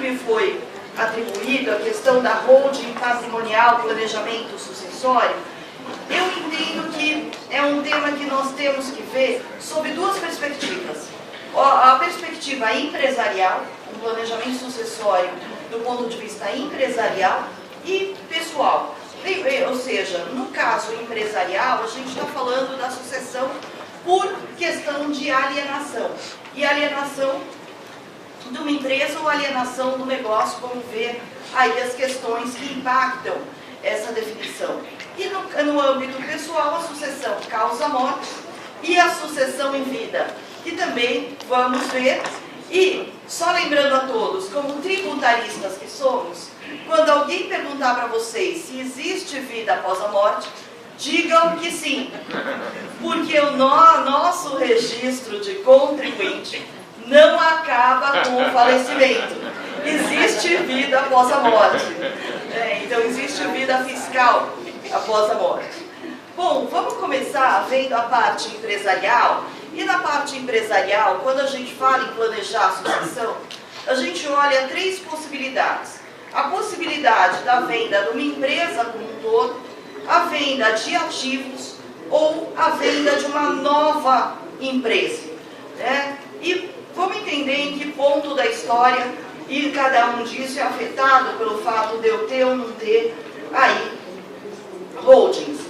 me foi atribuído a questão da holding patrimonial, planejamento sucessório, eu entendo que é um tema que nós temos que ver sob duas perspectivas. A perspectiva empresarial, o planejamento sucessório do ponto de vista empresarial e pessoal. Ou seja, no caso empresarial, a gente está falando da sucessão por questão de alienação. E alienação de uma empresa ou alienação do negócio, vamos ver aí as questões que impactam essa definição. E no âmbito pessoal, a sucessão causa-morte e a sucessão em vida, que também vamos ver. E, só lembrando a todos, como tributaristas que somos, quando alguém perguntar para vocês se existe vida após a morte, digam que sim, porque o nosso registro de contribuinte não acaba com o falecimento. Existe vida após a morte. Então, existe vida fiscal após a morte. Bom, vamos começar vendo a parte empresarial. E na parte empresarial, quando a gente fala em planejar a sucessão, a gente olha três possibilidades. A possibilidade da venda de uma empresa como um todo, a venda de ativos ou a venda de uma nova empresa. E vamos entender em que ponto da história e cada um disso é afetado pelo fato de eu ter ou não ter aí holdings.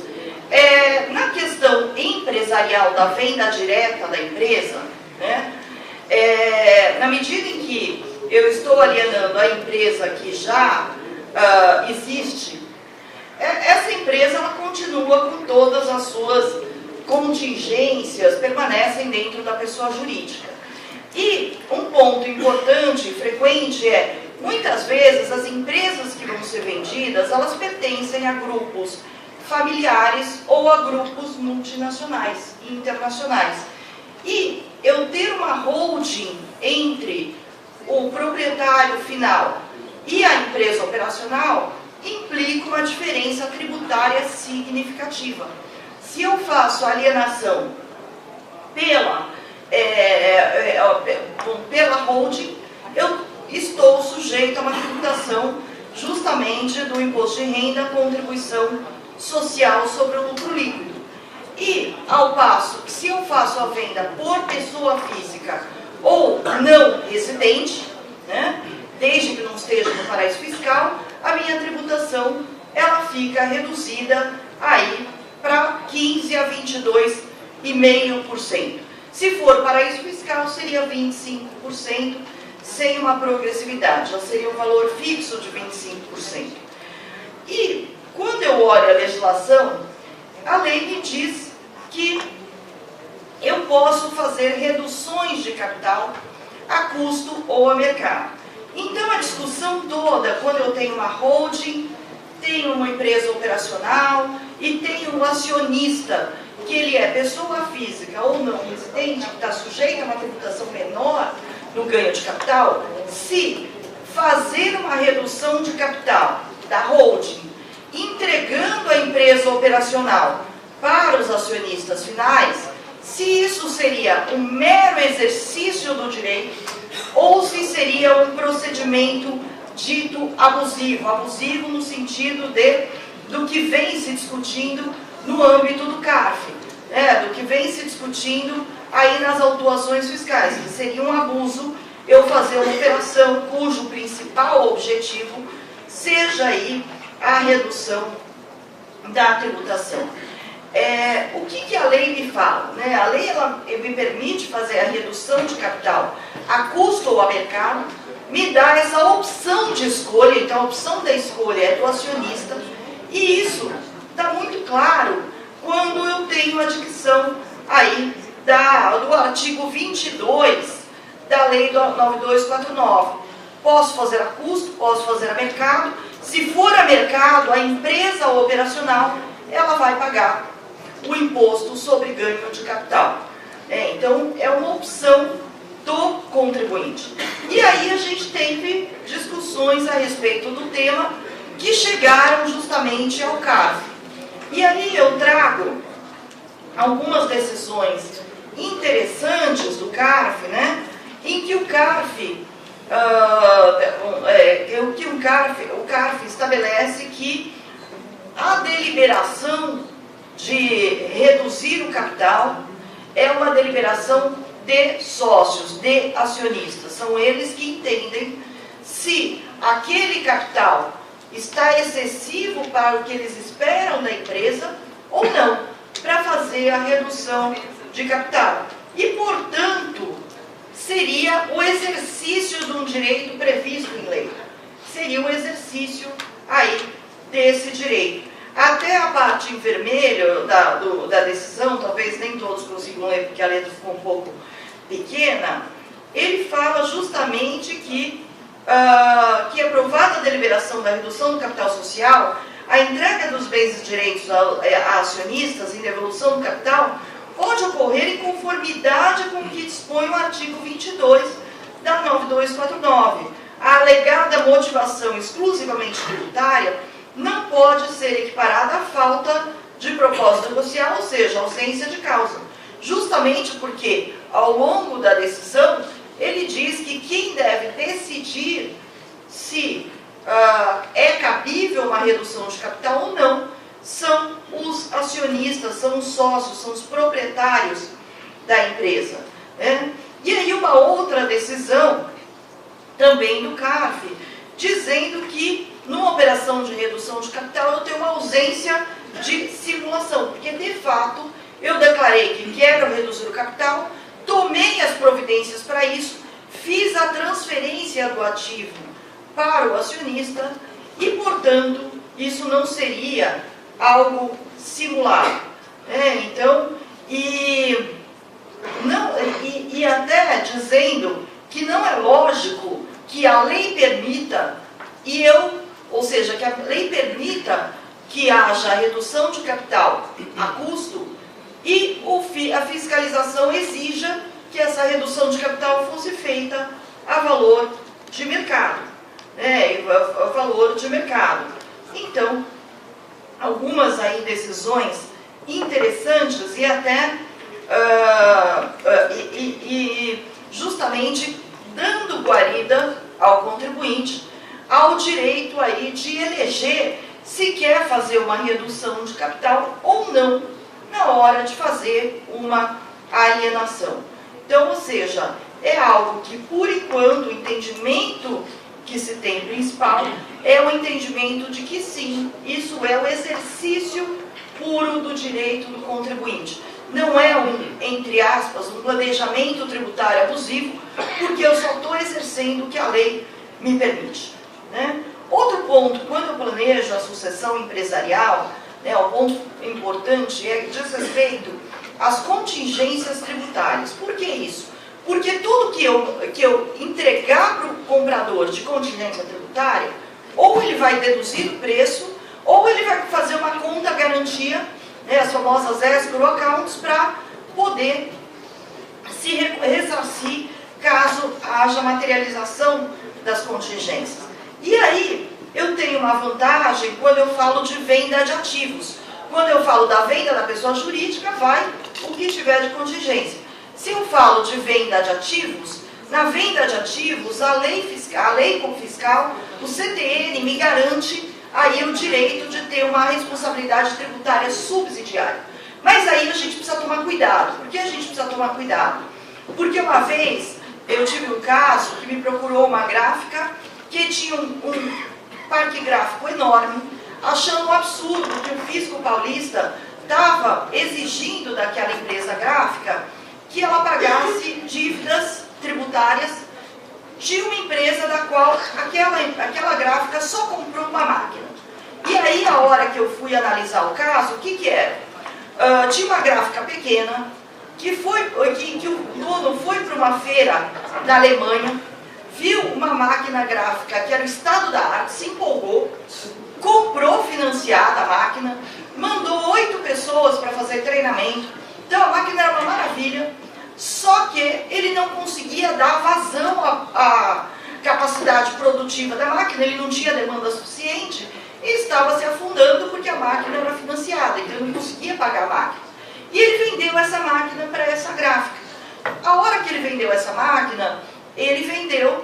Na questão empresarial da venda direta da empresa, na medida em que eu estou alienando a empresa que já existe, essa empresa ela continua com todas as suas contingências, permanecem dentro da pessoa jurídica. E um ponto importante e frequente muitas vezes as empresas que vão ser vendidas, elas pertencem a grupos familiares ou a grupos multinacionais e internacionais. E eu ter uma holding entre o proprietário final e a empresa operacional implica uma diferença tributária significativa. Se eu faço alienação pela holding, eu estou sujeito a uma tributação justamente do imposto de renda, contribuição social sobre o lucro líquido. E, ao passo que se eu faço a venda por pessoa física ou não residente, desde que não esteja no paraíso fiscal, a minha tributação ela fica reduzida aí para 15% a 22,5%. Se for paraíso fiscal, seria 25%, sem uma progressividade, já seria um valor fixo de 25%. E, quando eu olho a legislação, a lei me diz que eu posso fazer reduções de capital a custo ou a mercado. Então, a discussão toda, quando eu tenho uma holding, tenho uma empresa operacional e tenho um acionista, que ele é pessoa física ou não residente, que está sujeito a uma tributação menor no ganho de capital, se fazer uma redução de capital da holding, entregando a empresa operacional para os acionistas finais, se isso seria um mero exercício do direito ou se seria um procedimento dito abusivo no sentido do que vem se discutindo no âmbito do CARF, do que vem se discutindo aí nas autuações fiscais, que seria um abuso eu fazer uma operação cujo principal objetivo seja aí a redução da tributação. O que a lei me fala? A lei ela me permite fazer a redução de capital a custo ou a mercado, me dá essa opção de escolha, então a opção da escolha é do acionista, e isso está muito claro quando eu tenho a dicção aí do artigo 22 da lei 9249. Posso fazer a custo, posso fazer a mercado. Se for a mercado, a empresa operacional, ela vai pagar o imposto sobre ganho de capital. Então, é uma opção do contribuinte. E aí a gente teve discussões a respeito do tema que chegaram justamente ao CARF. E aí eu trago algumas decisões interessantes do CARF, em que o CARF o CARF estabelece que a deliberação de reduzir o capital é uma deliberação de sócios, de acionistas. São eles que entendem se aquele capital está excessivo para o que eles esperam da empresa ou não, para fazer a redução de capital. E, portanto, seria o exercício de um direito previsto em lei. Seria o exercício aí desse direito. Até a parte em vermelho da decisão, talvez nem todos consigam ler porque a letra ficou um pouco pequena, ele fala justamente que aprovada a deliberação da redução do capital social, a entrega dos bens e direitos a acionistas em devolução do capital pode ocorrer em conformidade com o que dispõe o artigo 22 da 9249. A alegada motivação exclusivamente tributária não pode ser equiparada à falta de propósito negocial, ou seja, ausência de causa. Justamente porque, ao longo da decisão, ele diz que quem deve decidir se é cabível uma redução de capital ou não são os acionistas, são os sócios, são os proprietários da empresa, né? E aí uma outra decisão, também do CARF, dizendo que numa operação de redução de capital eu tenho uma ausência de simulação, porque de fato eu declarei que quero reduzir o capital, tomei as providências para isso, fiz a transferência do ativo para o acionista e, portanto, isso não seria algo simulado. Então, e até dizendo que não é lógico que a lei permita, ou seja, que a lei permita que haja redução de capital a custo e a fiscalização exija que essa redução de capital fosse feita a valor de mercado. A valor de mercado. Então, algumas aí decisões interessantes e até justamente dando guarida ao contribuinte ao direito aí de eleger se quer fazer uma redução de capital ou não na hora de fazer uma alienação. Então, ou seja, é algo que, por enquanto, o entendimento que se tem principal é o entendimento de que sim, isso é o exercício puro do direito do contribuinte. Não é entre aspas, um planejamento tributário abusivo, porque eu só estou exercendo o que a lei me permite, né? Outro ponto, quando eu planejo a sucessão empresarial, o ponto importante diz respeito às contingências tributárias. Por que isso? Porque tudo que eu entregar para o comprador de contingência tributária, ou ele vai deduzir o preço, ou ele vai fazer uma conta garantia, as famosas escrow accounts, para poder se ressarcir caso haja materialização das contingências. E aí, eu tenho uma vantagem quando eu falo de venda de ativos. Quando eu falo da venda da pessoa jurídica, vai o que tiver de contingência. Se eu falo de venda de ativos, na venda de ativos, a lei fiscal, o CTN me garante aí o direito de ter uma responsabilidade tributária subsidiária. Mas aí a gente precisa tomar cuidado. Por que a gente precisa tomar cuidado? Porque uma vez eu tive um caso que me procurou uma gráfica que tinha um parque gráfico enorme, achando um absurdo que o fisco paulista estava exigindo daquela empresa gráfica que ela pagasse dívidas tributárias de uma empresa da qual aquela gráfica só comprou uma máquina. E aí, a hora que eu fui analisar o caso, o que era? Tinha uma gráfica pequena, que o dono foi para uma feira na Alemanha, viu uma máquina gráfica que era o estado da arte, se empolgou, comprou financiada a máquina, mandou 8 pessoas para fazer treinamento. Então a máquina era uma maravilha, só que ele não conseguia dar vazão à capacidade produtiva da máquina, ele não tinha demanda suficiente e estava se afundando porque a máquina era financiada, então ele não conseguia pagar a máquina. E ele vendeu essa máquina para essa gráfica. A hora que ele vendeu essa máquina, ele vendeu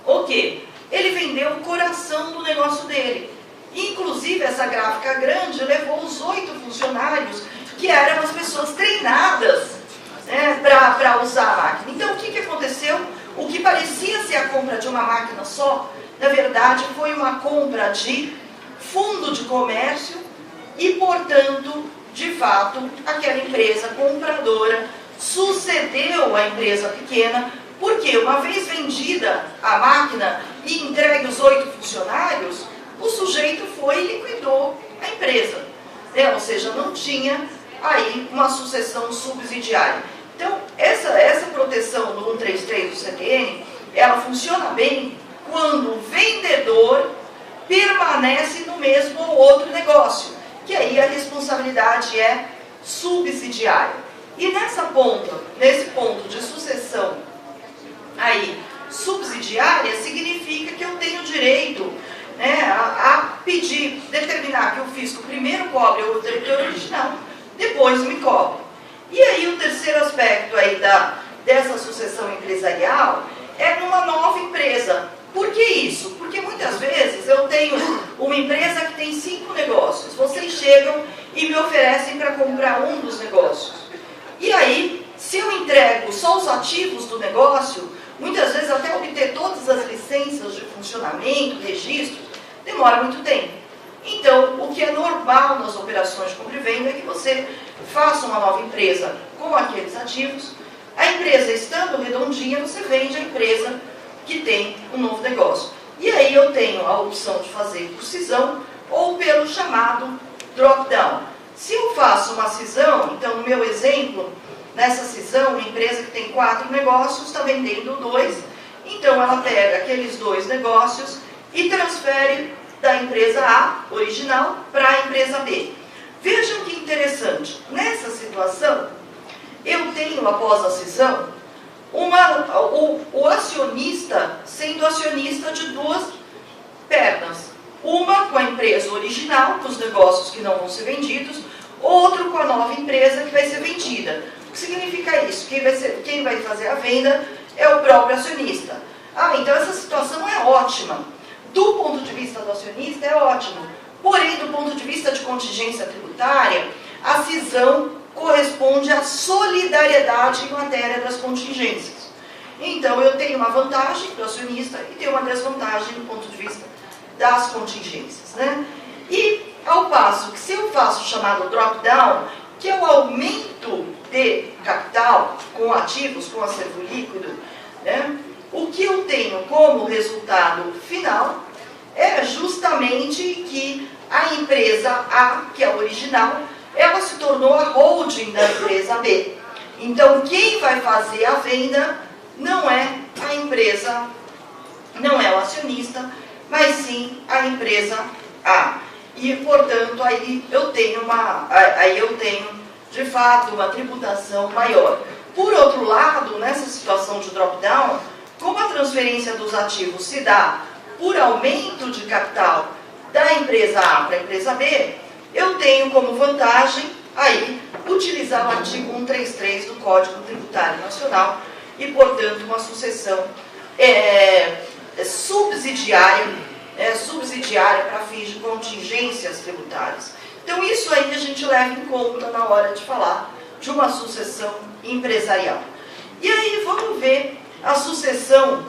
o quê? ele vendeu o coração do negócio dele. Inclusive, essa gráfica grande levou os 8 funcionários, que eram as pessoas treinadas, né, para usar a máquina. Então, o que aconteceu? O que parecia ser a compra de uma máquina só, na verdade, foi uma compra de fundo de comércio e, portanto, de fato, aquela empresa compradora sucedeu a empresa pequena, porque uma vez vendida a máquina e entregue os 8 funcionários, o sujeito foi e liquidou a empresa, né? Ou seja, não tinha aí uma sucessão subsidiária. Então, essa proteção do 133 do CTN, ela funciona bem quando o vendedor permanece no mesmo ou outro negócio, que aí a responsabilidade é subsidiária. E nesse ponto de sucessão aí subsidiária, significa que eu tenho direito, né, a pedir, determinar que o fisco primeiro cobre o devedor original, depois me cobre. E aí o terceiro aspecto aí dessa sucessão empresarial é numa nova empresa. Por que isso? Porque muitas vezes eu tenho uma empresa que tem 5 negócios. Vocês chegam e me oferecem para comprar um dos negócios. E aí, se eu entrego só os ativos do negócio, muitas vezes até obter todas as licenças de funcionamento, registro, demora muito tempo. Então, o que é normal nas operações de compra e venda é que você faça uma nova empresa com aqueles ativos. A empresa estando redondinha, você vende a empresa que tem um novo negócio. E aí eu tenho a opção de fazer por cisão ou pelo chamado drop-down. Se eu faço uma cisão, então no meu exemplo, nessa cisão, uma empresa que tem 4 negócios está vendendo 2, então ela pega aqueles 2 negócios e transfere da empresa A, original, para a empresa B. Vejam que interessante, nessa situação, eu tenho, após a cisão, o acionista sendo acionista de 2 pernas. Uma com a empresa original, com os negócios que não vão ser vendidos, outro com a nova empresa que vai ser vendida. O que significa isso? Quem vai fazer a venda é o próprio acionista. Então essa situação é ótima. Do ponto de vista do acionista é ótimo. Porém, do ponto de vista de contingência tributária, a cisão corresponde à solidariedade em matéria das contingências. Então eu tenho uma vantagem do acionista e tenho uma desvantagem do ponto de vista das contingências, né? E ao passo que se eu faço o chamado drop-down, que é o aumento de capital com ativos, com acervo líquido, né? O que eu tenho como resultado final é justamente que a empresa A, que é a original, ela se tornou a holding da empresa B. Então quem vai fazer a venda não é a empresa, não é o acionista, mas sim a empresa A. E, portanto, aí eu tenho de fato uma tributação maior. Por outro lado, nessa situação de drop-down, como a transferência dos ativos se dá por aumento de capital da empresa A para a empresa B, eu tenho como vantagem aí utilizar o artigo 133 do Código Tributário Nacional e, portanto, uma sucessão subsidiária para fins de contingências tributárias. Então, isso aí a gente leva em conta na hora de falar de uma sucessão empresarial. E aí, vamos ver a sucessão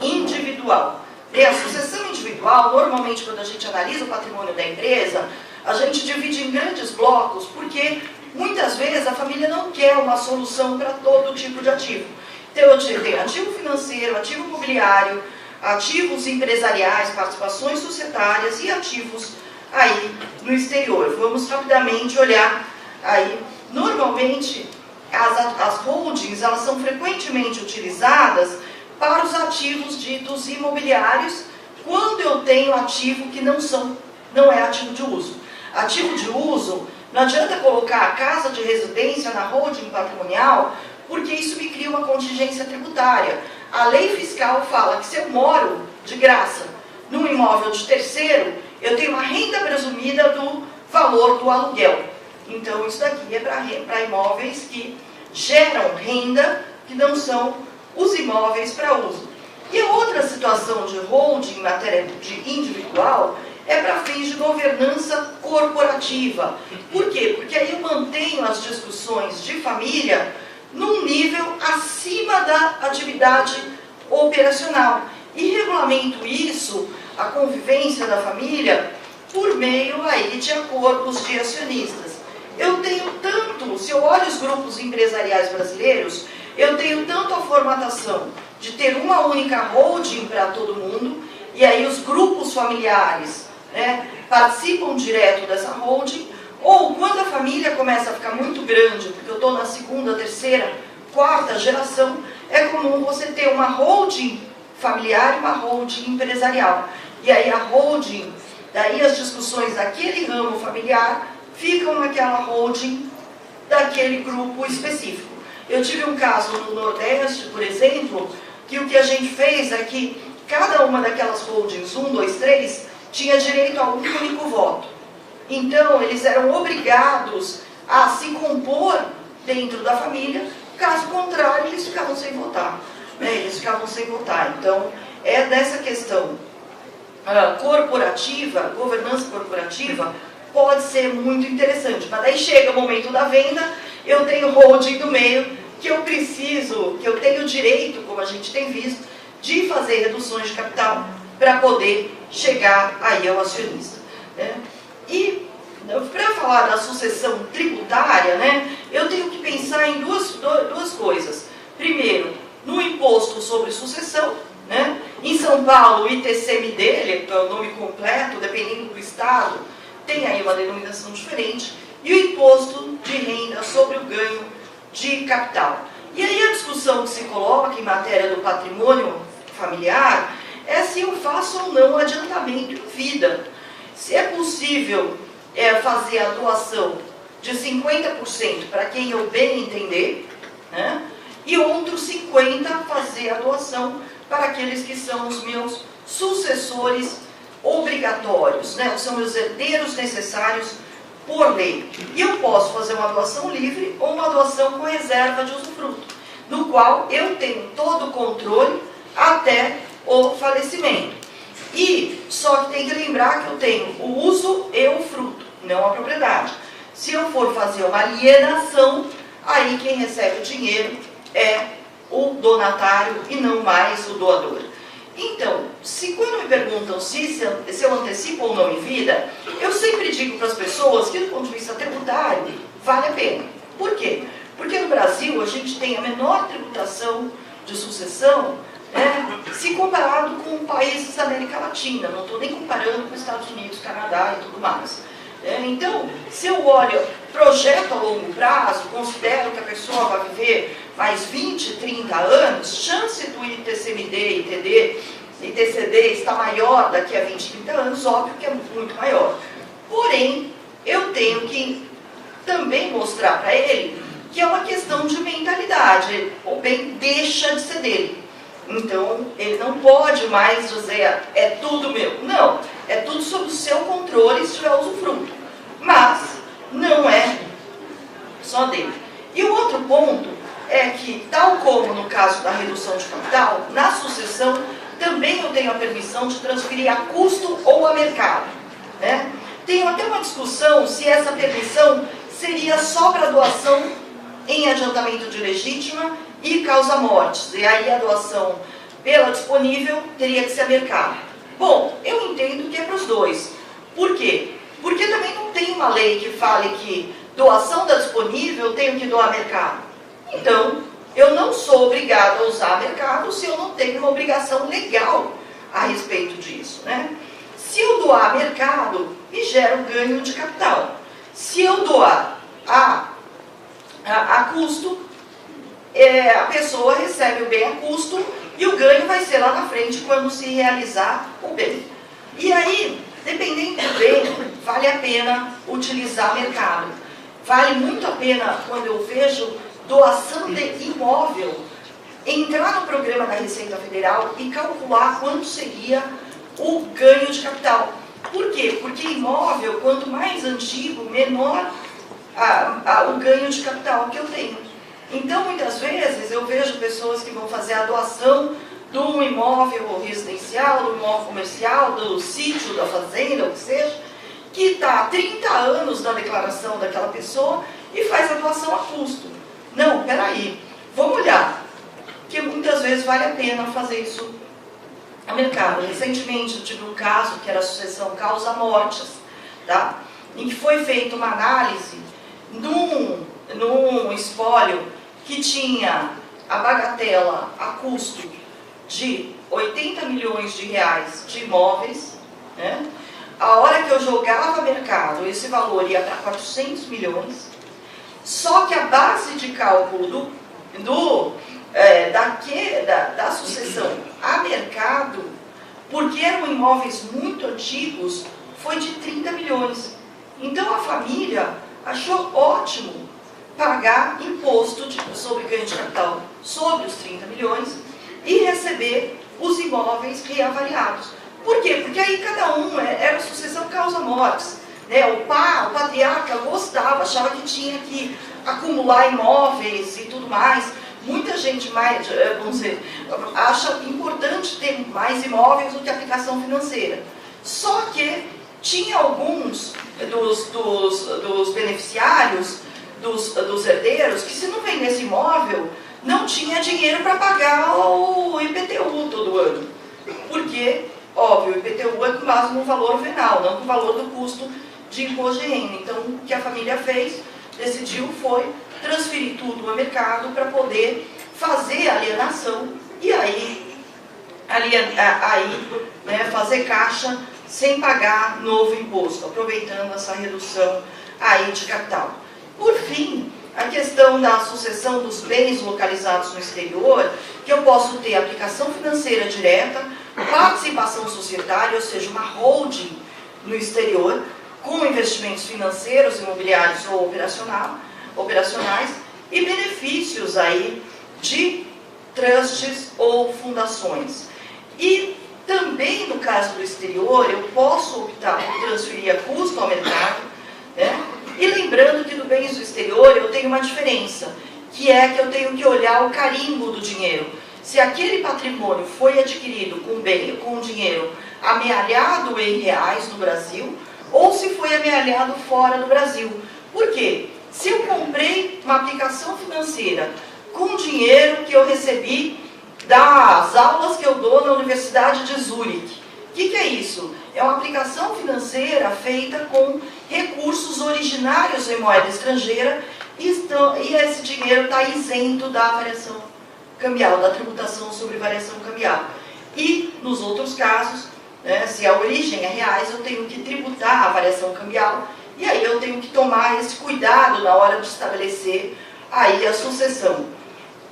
individual. E a sucessão individual, normalmente, quando a gente analisa o patrimônio da empresa, a gente divide em grandes blocos, porque muitas vezes a família não quer uma solução para todo tipo de ativo. Então, eu tenho ativo financeiro, ativo imobiliário, ativos empresariais, participações societárias e ativos aí no exterior. Vamos rapidamente olhar aí. Normalmente, as holdings, elas são frequentemente utilizadas para os ativos ditos imobiliários, quando eu tenho ativo que não é ativo de uso. Ativo de uso, não adianta colocar a casa de residência na holding patrimonial, porque isso me cria uma contingência tributária. A lei fiscal fala que se eu moro de graça num imóvel de terceiro, eu tenho uma renda presumida do valor do aluguel. Então, isso daqui é para imóveis que geram renda, que não são os imóveis para uso. E a outra situação de holding em matéria de individual é para fins de governança corporativa. Por quê? Porque aí eu mantenho as discussões de família num nível acima da atividade operacional. E regulamento isso, a convivência da família, por meio aí de acordos de acionistas. Eu tenho tanto, se eu olho os grupos empresariais brasileiros, eu tenho tanto a formatação de ter uma única holding para todo mundo, e aí os grupos familiares, né, participam direto dessa holding, ou quando a família começa a ficar muito grande, porque eu estou na segunda, terceira, quarta geração, é comum você ter uma holding familiar e uma holding empresarial. E aí a holding, daí as discussões daquele ramo familiar ficam naquela holding daquele grupo específico. Eu tive um caso no Nordeste, por exemplo, que o que a gente fez é que cada uma daquelas holdings, 1, 2, 3, tinha direito a um único voto. Então, eles eram obrigados a se compor dentro da família, caso contrário, eles ficavam sem votar. Então, é dessa questão corporativa, governança corporativa, pode ser muito interessante. Mas daí chega o momento da venda, eu tenho holding do meio, que eu preciso, que eu tenho direito, como a gente tem visto, de fazer reduções de capital para poder chegar aí ao acionista, né? E para falar da sucessão tributária, né, eu tenho que pensar em duas coisas. Primeiro, no imposto sobre sucessão, né? Em São Paulo, o ITCMD, que é o nome completo, dependendo do estado, tem aí uma denominação diferente, e o imposto de renda sobre o ganho de capital. E aí a discussão que se coloca em matéria do patrimônio familiar é se eu faço ou não adiantamento em vida. Se é possível fazer a doação de 50% para quem eu bem entender, né? E outros 50% fazer a doação para aqueles que são os meus sucessores obrigatórios, né? São meus herdeiros necessários por lei. E eu posso fazer uma doação livre ou uma doação com reserva de usufruto, no qual eu tenho todo o controle até o falecimento. E só que tem que lembrar que eu tenho o uso e o fruto, não a propriedade. Se eu for fazer uma alienação, aí quem recebe o dinheiro é o donatário e não mais o doador. Então, quando me perguntam se eu antecipo ou não em vida, eu sempre digo para as pessoas que do ponto de vista tributário, vale a pena. Por quê? Porque no Brasil a gente tem a menor tributação de sucessão, né, se comparado com países da América Latina. Não estou nem comparando com os Estados Unidos, Canadá e tudo mais. Então, se eu olho, projeto a longo prazo, considero que a pessoa vai viver mais 20, 30 anos, chance do ITCMD, ITCD está maior daqui a 20, 30 anos, óbvio que é muito maior. Porém, eu tenho que também mostrar para ele que é uma questão de mentalidade. O bem deixa de ser dele. Então, ele não pode mais dizer, é tudo meu. Não, é tudo sob o seu controle se tiver usufruto. Mas, não é só dele. E o outro ponto é que, tal como no caso da redução de capital, na sucessão, também eu tenho a permissão de transferir a custo ou a mercado, né? Tenho até uma discussão se essa permissão seria só para doação em adiantamento de legítima e causa-mortes. E aí a doação pela disponível teria que ser a mercado. Bom, eu entendo que é para os dois. Por quê? Porque também não tem uma lei que fale que doação da disponível eu tenho que doar mercado. Então, eu não sou obrigado a usar mercado se eu não tenho uma obrigação legal a respeito disso, né? Se eu doar mercado, me gera um ganho de capital. Se eu doar a custo, a pessoa recebe o bem a custo e o ganho vai ser lá na frente quando se realizar o bem. E aí, dependendo do bem, vale a pena utilizar mercado. Vale muito a pena, quando eu vejo doação de imóvel, entrar no programa da Receita Federal e calcular quanto seria o ganho de capital. Por quê? Porque imóvel, quanto mais antigo, menor o ganho de capital que eu tenho. Então, muitas vezes, eu vejo pessoas que vão fazer a doação do imóvel residencial, do imóvel comercial, do sítio, da fazenda, o que seja, que está há 30 anos na declaração daquela pessoa e faz a doação a custo. Não, peraí, vamos olhar, que muitas vezes vale a pena fazer isso no mercado. Recentemente eu tive um caso que era a sucessão causa-mortes, tá? Em que foi feita uma análise num espólio que tinha a bagatela a custo de 80 milhões de reais de imóveis, né? A hora que eu jogava mercado, esse valor ia para 400 milhões, só que a base de cálculo da sucessão a mercado, porque eram imóveis muito antigos, foi de 30 milhões. Então a família achou ótimo pagar imposto sobre ganho de capital sobre os 30 milhões e receber os imóveis reavaliados. Por quê? Porque aí cada um era sucessão causa-mortes. Né? O patriarca gostava, achava que tinha que acumular imóveis e tudo mais. Muita gente mais, vamos dizer, acha importante ter mais imóveis do que aplicação financeira. Só que tinha alguns dos beneficiários, dos herdeiros, que se não vendesse imóvel, não tinha dinheiro para pagar o IPTU todo ano. Porque, óbvio, o IPTU é com base no valor venal, não com o valor do custo de imposto de renda. Então, o que a família fez, decidiu, foi transferir tudo ao mercado para poder fazer a alienação e aí né, fazer caixa sem pagar novo imposto, aproveitando essa redução aí de capital. Por fim, a questão da sucessão dos bens localizados no exterior, que eu posso ter aplicação financeira direta, participação societária, ou seja, uma holding no exterior, com investimentos financeiros, imobiliários ou operacionais, e benefícios aí de trusts ou fundações. E também no caso do exterior, eu posso optar por transferir a custo ao mercado, né? E lembrando que do bens do exterior eu tenho uma diferença, que é que eu tenho que olhar o carimbo do dinheiro. Se aquele patrimônio foi adquirido com dinheiro amealhado em reais no Brasil, ou se foi amealhado fora do Brasil. Por quê? Se eu comprei uma aplicação financeira com dinheiro que eu recebi das aulas que eu dou na Universidade de Zurique, o que é isso? É uma aplicação financeira feita com recursos originários em moeda estrangeira e esse dinheiro está isento da variação cambial, da tributação sobre variação cambial. E nos outros casos, né, se a origem é reais, eu tenho que tributar a variação cambial e aí eu tenho que tomar esse cuidado na hora de estabelecer aí a sucessão.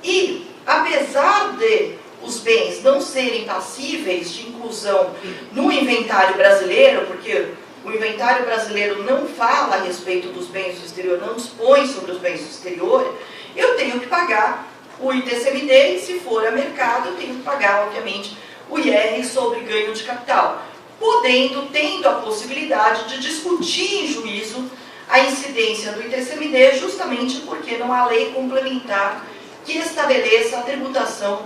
E apesar de os bens não serem passíveis de inclusão no inventário brasileiro, porque o inventário brasileiro não fala a respeito dos bens do exterior, não dispõe sobre os bens do exterior, eu tenho que pagar o ITCMD e, se for a mercado, eu tenho que pagar, obviamente, o IR sobre ganho de capital, tendo a possibilidade de discutir em juízo a incidência do ITCMD, justamente porque não há lei complementar que estabeleça a tributação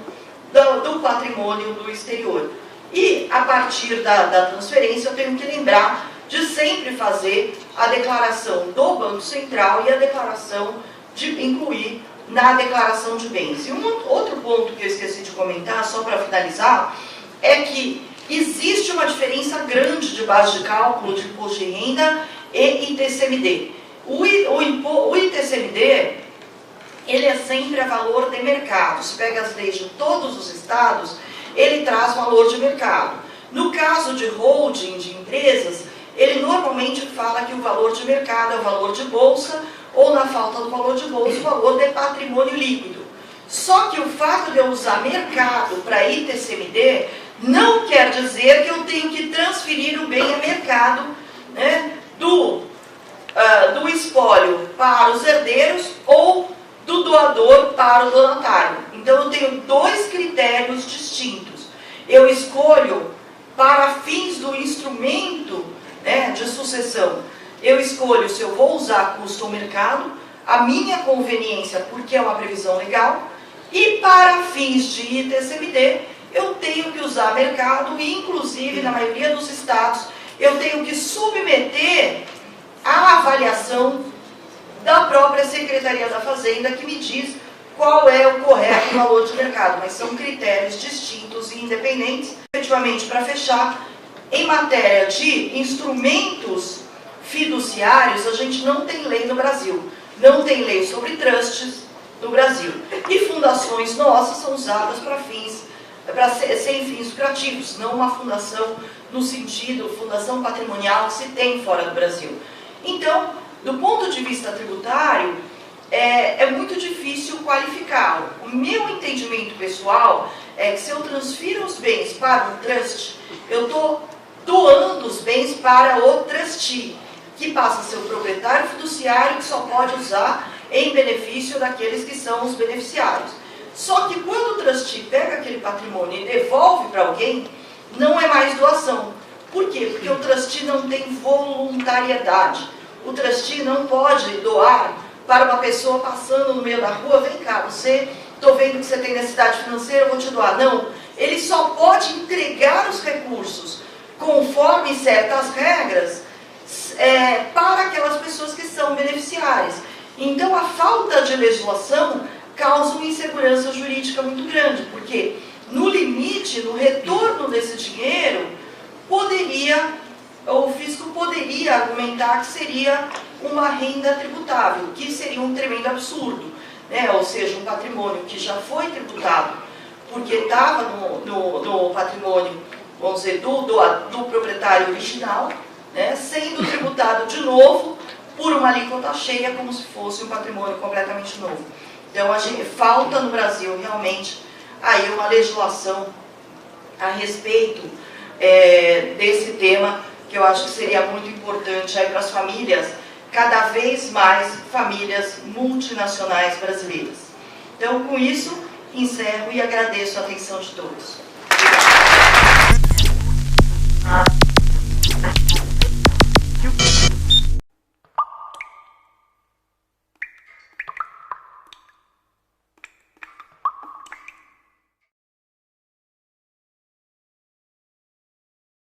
do patrimônio do exterior. E, a partir da transferência, eu tenho que lembrar de sempre fazer a declaração do Banco Central e a declaração de incluir na declaração de bens. E outro ponto que eu esqueci de comentar, só para finalizar, é que existe uma diferença grande de base de cálculo de imposto de renda e ITCMD. O ITCMD, ele é sempre a valor de mercado. Se pega as leis de todos os estados, ele traz valor de mercado. No caso de holding de empresas, ele normalmente fala que o valor de mercado é o valor de bolsa, ou na falta do valor de bolsa, o valor de patrimônio líquido. Só que o fato de eu usar mercado para ITCMD não quer dizer que eu tenho que transferir o bem a mercado, né, do espólio para os herdeiros ou do doador para o donatário. Então eu tenho dois critérios distintos. Eu escolho, para fins do instrumento, né, de sucessão, eu escolho se eu vou usar custo ou mercado, a minha conveniência, porque é uma previsão legal, e para fins de ITCMD, eu tenho que usar mercado e, inclusive, na maioria dos estados, eu tenho que submeter à avaliação da própria Secretaria da Fazenda, que me diz qual é o correto valor de mercado, mas são critérios distintos e independentes. Efetivamente, para fechar, em matéria de instrumentos fiduciários, a gente não tem lei no Brasil, não tem lei sobre trusts no Brasil, e fundações nossas são usadas sem fins lucrativos, não uma fundação no sentido fundação patrimonial que se tem fora do Brasil. Então, do ponto de vista tributário, é muito difícil qualificar. O meu entendimento pessoal é que se eu transfiro os bens para um trust, eu estou doando os bens para o trustee, que passa a ser o proprietário fiduciário, que só pode usar em benefício daqueles que são os beneficiários. Só que quando o trustee pega aquele patrimônio e devolve para alguém, não é mais doação. Por quê? Porque o trustee não tem voluntariedade. O trustee não pode doar para uma pessoa passando no meio da rua, vem cá, estou vendo que você tem necessidade financeira, eu vou te doar. Não, ele só pode entregar os recursos conforme certas regras para aquelas pessoas que são beneficiárias. Então, a falta de legislação causa uma insegurança jurídica muito grande, porque no limite, no retorno desse dinheiro, o fisco poderia argumentar que seria uma renda tributável, que seria um tremendo absurdo, né? Ou seja, um patrimônio que já foi tributado, porque estava no patrimônio, vamos dizer, do proprietário original, né? Sendo tributado de novo por uma alíquota cheia, como se fosse um patrimônio completamente novo. Então, falta no Brasil realmente aí uma legislação a respeito desse tema, que eu acho que seria muito importante aí para as famílias, cada vez mais famílias multinacionais brasileiras. Então, com isso, encerro e agradeço a atenção de todos.